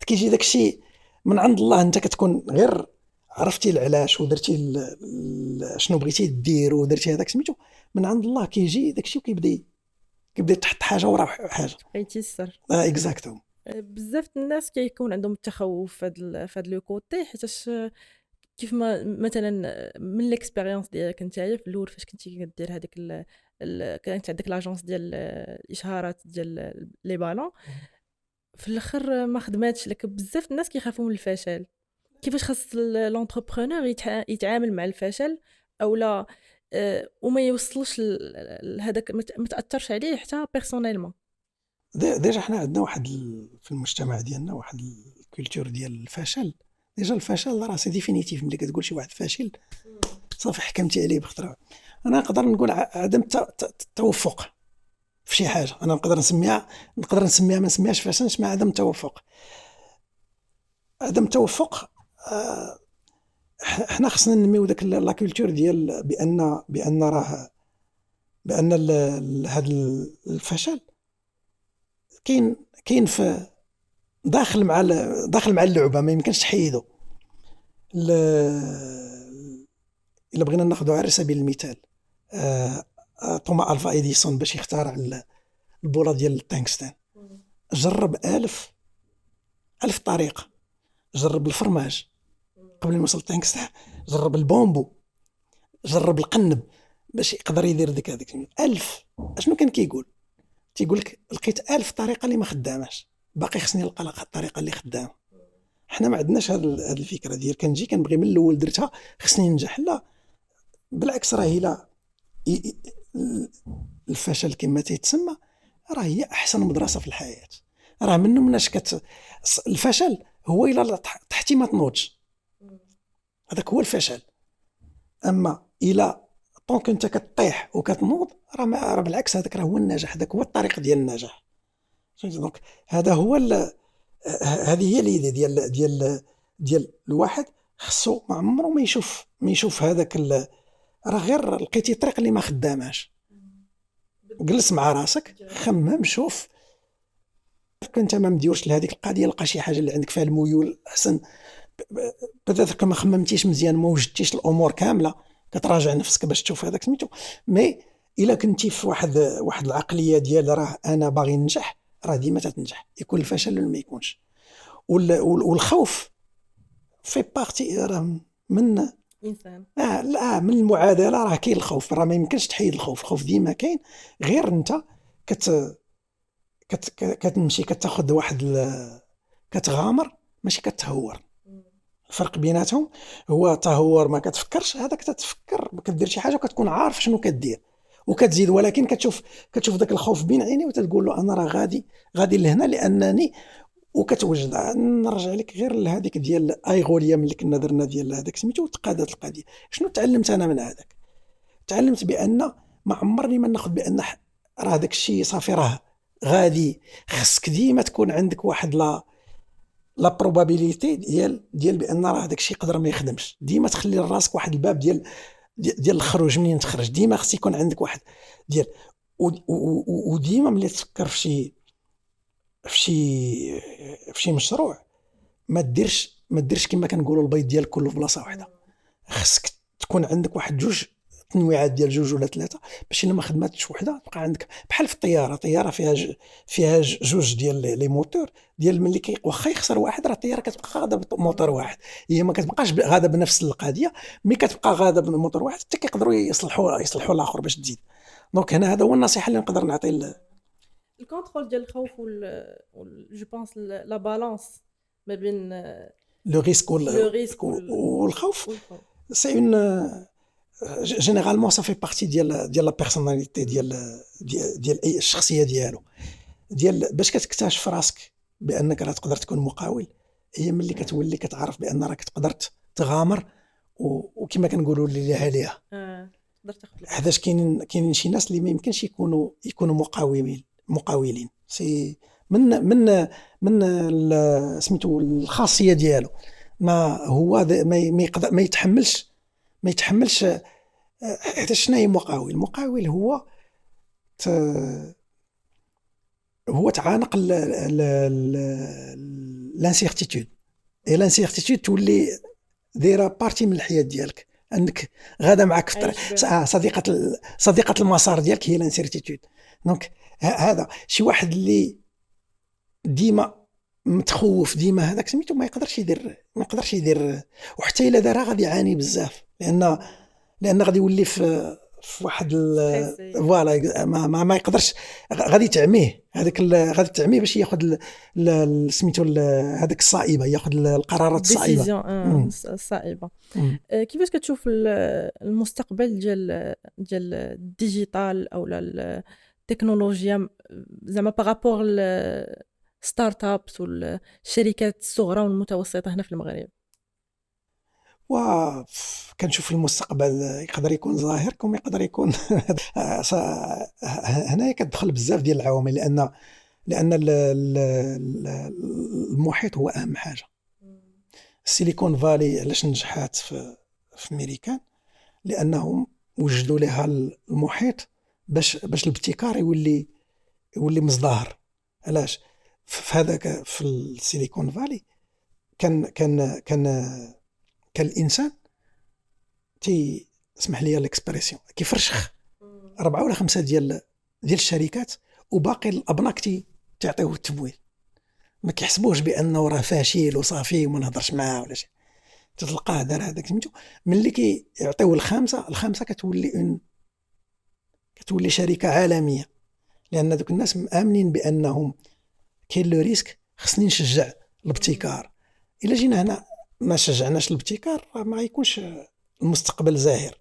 كيجي داك الشيء من عند الله، انت كتكون غير عرفتي العلاش ودرتي شنو بغيتي دير ودرتي هذاك سميتو من عند الله. كيجي داك الشيء كيبدا تحط حاجه ورا حاجه كيتيسر. اكزاكتو. بزاف الناس كيكون عندهم التخوف في هذا لو كوتي، حيتاش كيف ما مثلا من ليكسبيريونس ديالك نتايا في الاول فاش كنتي كدير هذيك كانت عندك لاجونس ديال الاشهارات ديال لي بالون، في الاخر ما خدماتش لك. بزاف الناس كيخافوا من الفشل. كيفاش خاص لونتربرونور يتعامل مع الفشل او لا وما يوصلش لهذاك، ما تاثرش عليه حتى بيرسونيلمون؟ ديجا حنا عندنا واحد في المجتمع ديالنا واحد الكولتور ديال الفشل. ديجا الفشل راه سي ديفينيتيف. ملي كتقول شي واحد فاشل صافي حكمتي عليه بخطره. انا نقدر نقول عدم التوفق في شي حاجه. انا نقدر نسميها ما نسميهاش فشل، نسميها عدم توفق. عدم توفق. حنا خصنا ننميو داك لا كولتور ديال بان راه هذا الفشل كاين في داخل مع اللعبه، ما يمكنش تحيدو. الا بغينا ناخذ على سبيل المثال توما الفا اديسون باش يخترع البوله ديال التنكستان، جرب 1000 طريقه. جرب الفرماج قبل ما يوصل التنكستان، جرب البومبو، جرب القنب باش يقدر يدير ديك هذيك 1000. اشنو كان كيقول؟ تيقول لك لقيت 1000 طريقه اللي ما خداماش، باقي خصني نلقى الطريقه اللي خدامه. حنا ما عندناش هذه الفكره ديال كنجي كنبغي من الاول درتها خصني ننجح. لا بالعكس، راه الا الفشل كما تيتسمى راه هي احسن مدرسه في الحياه. راه مناش الفشل هو الا طحتي ما تنوضش، هذاك هو الفشل. اما الا طونك انت كطيح وكتنوض راه بالعكس، هذاك راه هو النجاح، هذاك هو الطريق ديال النجاح. دونك هذا هو هذه هي اليدي ديال الواحد. خصو ما عمره ما يشوف هذاك راه غير لقيتي طريق اللي ما خداماش، جلس مع راسك خمم شوف كنت ما مديورش لهذيك القضيه، لقى شي حاجه اللي عندك فيها الميول احسن. بدات ما خممتيش مزيان، ما وجدتيش الامور كامله، كتراجع نفسك باش تشوف هذاك سميتو. مي الا كنتي في واحد العقليه ديال راه انا باغي ننجح، راه ديما تتنجح، يكون الفشل ولا ما يكونش. والخوف في بارتي راه من انسان. لا من المعادله، راه كاين الخوف، راه ما يمكنش تحيد الخوف ديما كاين، غير انت كتمشي كتاخذ كتغامر ماشي كتهور. الفرق بيناتهم هو تهور ما كتفكرش، هذاك تتفكر كدير شي حاجه وكتكون عارف شنو كدير وكتزيد، ولكن كتشوف داك الخوف بين عيني وتتقول له انا راه غادي لهنا لانني، وكتوجد. نرجع لك غير لهذيك ديال ايغوليا ملي كنا درنا ديال هذاك سميتو تقادات القضيه. شنو تعلمت انا من هذاك؟ تعلمت بان ما عمرني ما ناخذ بان راه داك الشيء صافي راه غادي. خصك ديما تكون عندك واحد لا بروبابيليتي ديال بان راه داك الشيء يقدر ما يخدمش. ديما تخلي لراسك واحد الباب ديال الخروج منين تخرج. ديما خص يكون عندك واحد ديال وديما ملي تفكر في شي مشروع ما ديرش كما كنقولوا البيض ديالك كله في بلاصه واحده. خصك تكون عندك واحد جوج تنويعات ديال جوج ولا ثلاثه، باش الا ما خدماتش وحده تبقى عندك بحال في الطياره فيها جوج ديال لي موتور ديال ملي واخا يخسر واحد راه الطياره كتبقى غاده بموتور واحد. هي ما كتبقاش غاده بنفس القضيه، مي كتبقى غاده بموتور واحد حتى كيقدروا يصلحوا الاخر باش تزيد. دونك هنا هذا هو النصيحه اللي نقدر نعطي. الكونترول ديال الخوف جو بونس لا بالانس ما بين لو ريسك والخوف. سي اون جينيرالمون سا في بارتي ديال لا بيرسوناليتي ديال اي الشخصيه ديال باش كتكتشف راسك بانك راه تقدر تكون مقاول. هي ملي كتولي كتعرف بان راك تقدر تغامر وكما كنقولوا اللي لها ليها تقدر تاخذ. حيتاش كاينين شي ناس اللي ما يمكنش يكونوا مقاولين. سي من سميتو الخاصيه ديالو. ما هو ما يقدر ما يتحملش. حتى شنو هي المقاول هو تعانق لانسيرتيتود. اي لانسيرتيتود تولي دايره بارتي من الحياه ديالك، انك غاده معك في صديقه المسار ديالك هي لانسيرتيتود. دونك هذا شي واحد اللي ديما متخوف ديما هذاك سميتو ما يقدرش يدير وحتى الا دارها غادي يعاني بزاف، لان غادي يولي في واحد فوالا ما يقدرش. غادي تعميه غادي تعميه باش ياخذ سميتو هذاك الصائبه، ياخذ القرارات الصائبه الصائبه. كيفاش كتشوف المستقبل ديال الديجيتال او التكنولوجيا زعما بارابور ستارت ابس والشركات الصغرى والمتوسطه هنا في المغرب؟ كنشوف المستقبل يقدر يكون ظاهر كما يقدر يكون هنايا كتدخل بزاف ديال العوامل، لان المحيط هو اهم حاجه. السيليكون فالي علاش نجحات في امريكان؟ لانهم وجدوا لها المحيط باش الابتكار يولي مزدهر. علاش في هذاك في السيليكون فالي كان الانسان اسمح لي الاكسبريسيون كيفرشخ 4 ولا 5 ديال الشركات، وباقي الابناك تعطيوه التمويل. ما كيحسبوهش بانه راه فاشل وصافي وما نهضرش معاه ولا شي. تلقاه دار هذاك سميتو ملي كيعطيوه الخامسه كتولي شركه عالميه، لان دوك الناس مآمنين بانهم كاين لو ريسك. خصني نشجع الابتكار. الا جينا هنا ما شجعناش الابتكار راه ما يكونش المستقبل زاهر.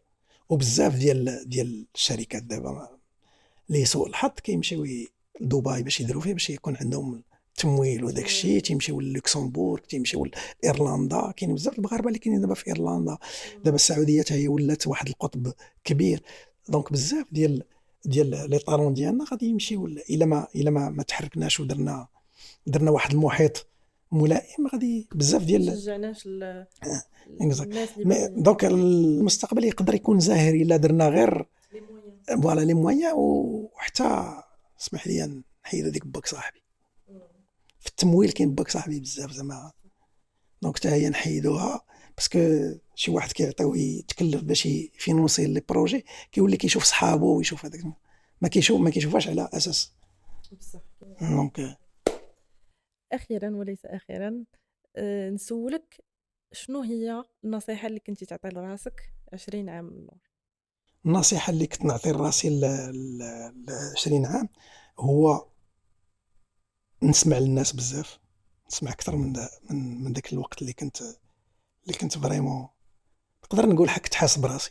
وبزاف ديال الشركات دابا لسوء الحظ كيمشيو لدبي باش يديروا فيه، باش يكون عندهم التمويل وداك الشيء، تيمشيو للوكسمبورغ، تيمشيو لايرلندا. كاين بزاف المغاربه اللي كاينين دابا في ايرلندا. دابا السعوديه حتى هي ولات واحد القطب كبير. دونك بزاف ديال لي طالون ديالنا غادي يمشيو الا ما تحركناش درنا واحد المحيط ملائم، غادي بزاف ديال شجعناش الناس الناس اللي دونك المستقبل يقدر يكون زاهر الا درنا غير لي مويان. فوالا لي مويان. وحتى اسمح لي نحيد هذيك باك صاحبي في التمويل، كاين باك صاحبي بزاف زعما. دونك حتى هي نحيدوها باسكو شي واحد كيعطيوه يتكلف باش يفينونسي لي بروجي، كيولي كيشوف صحابو ويشوف هذاك، ما كيشوفهاش على اساس. بصح دونك اخيرا وليس اخيرا، نسولك شنو هي النصيحه اللي كنتي تعطي لراسك 20 عام من النور؟ النصيحه اللي كنت نعطي لراسي ل 20 عام هو نسمع للناس بزاف، نسمع اكثر من ذاك الوقت اللي كنت فريمون نقدر نقول كنت حاس براسي.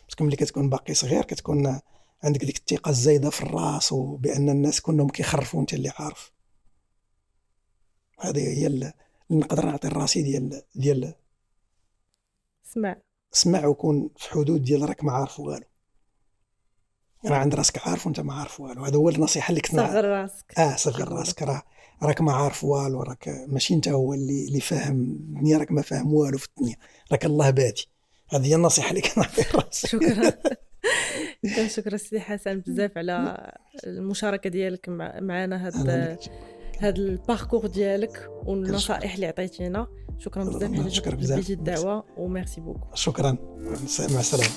باسكو ملي كتكون باقي صغير كتكون عندك ديك الثقه الزايده في الراس، وبان الناس كلهم كيخرفوا وانت اللي عارف. هذه هي اللي نقدر نعطي لراسي ديال اسمع وكون في حدود ديال راك ما عارف والو. راه عند راسك عارف وانت ما عارف والو. هذا هو النصيحه اللي كنت صغر راسك. صغر راسك. راك ما عارف والو، راك ماشي انت هو اللي فاهم الدنيا، راك ما فاهم والو في الدنيا، راك الله بادي. هذه هي النصيحه اللي كنعطي راسي. شكرا. كنشكر السي حسن بزاف على المشاركه ديالك معنا هاد الباركور ديالك والنصائح اللي عطيتينا. شكرا بزاف على شكرا لبيتي الدعوه وميرسي بوكو. شكرا. مع السلامه.